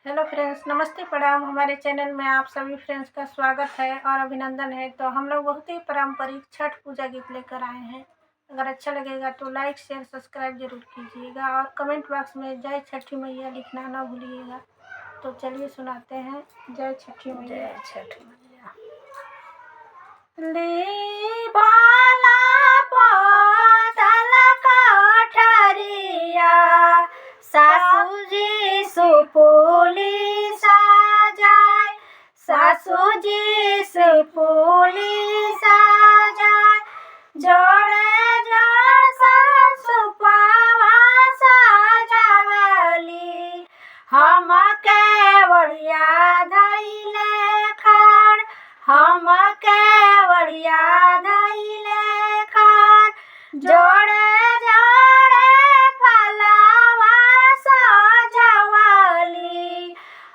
Hello friends, नमस्ते प्रणाम। हमारे चैनल में आप सभी फ्रेंड्स का स्वागत है और अभिनंदन है। तो हम लोग बहुत ही पारंपरिक छठ पूजा गीत लेकर आए हैं। अगर अच्छा लगेगा तो लाइक शेयर सब्सक्राइब जरूर कीजिएगा और कमेंट बॉक्स में जय छठी मैया लिखना ना भूलिएगा। तो चलिए सुनाते हैं। जय छठी मैया। जय छठ मैया। ली बाला पोतल कोठरिया, सासुजी सुपुली साजाय, सासुजी सुपुली साजाय, जोड़े जोड़ सासु पावा साजावली, हम केवड़िया धइले खाड़, हम केवड़िया धइले खाड़, जोड़े जोड़े फलवा सजवली,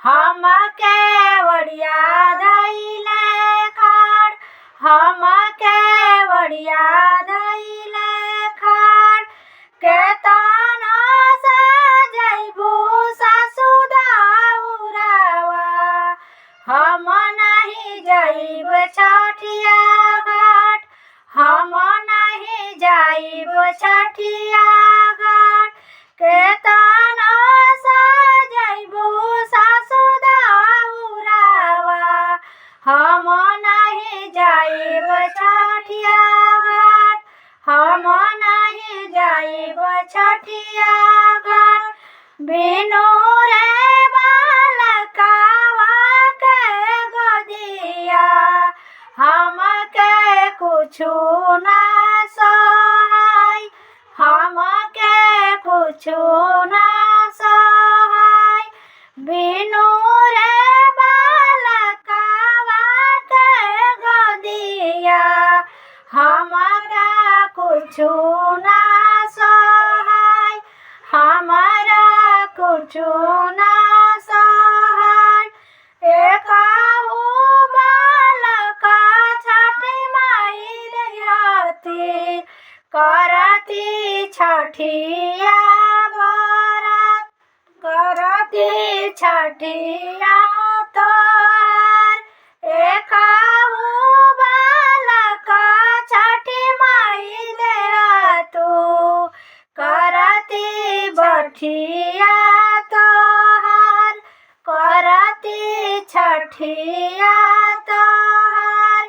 हम केवड़िया धइले खाड़, हम केवड़िया धइले खाड़, केतन सजैबू सासु दाउरावा, हम नहीं जाइब छठिया घाट, हम नहीं जाइब छठिया घाट, केतन सजैबू सासु दाउरावा, हम नहीं जाइब छठिया घाट, हम नहीं जाइब छठिया घाट, बिनु रे बालकावा के गोदिया, हम के कुछु ना सहाय, हम के कुछु ना सहाय, बिनु रे बालकावा के गोदिया, हमारा कुछु ना सहाय, हमारा कुछु ना सहाय, एकाहू बालका छठी माई देहती, करती छठिया बरत, करती छठिया तोहार, एकाहू बालका छठी माई देहतू, करती बठिया तोहार, करती छठिया तोहार,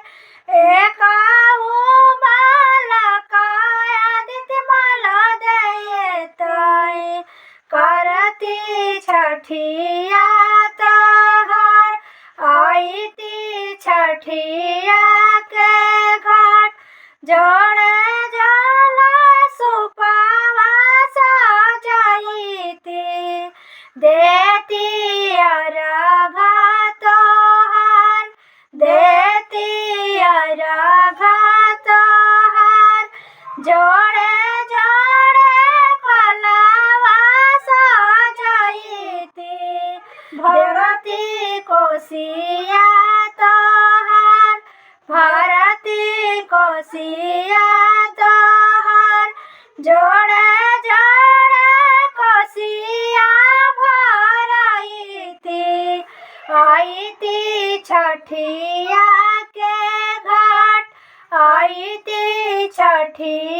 एकाहू बालका आदित्य मल देतै, करती छठिया तोहार, आईती छठिया के घाट, जोड़े जला सुपावा सजाईती, देती अर्घा तोहार, देती अर्घा तोहार, जोड़े जोड़े फलवा सजाईती, भरती कोसिया तोहार, भरती कोसिया तोहार, जोड़े जोड़े कोसिया भराईती, आईती छठिया के घाट, आईती छठिया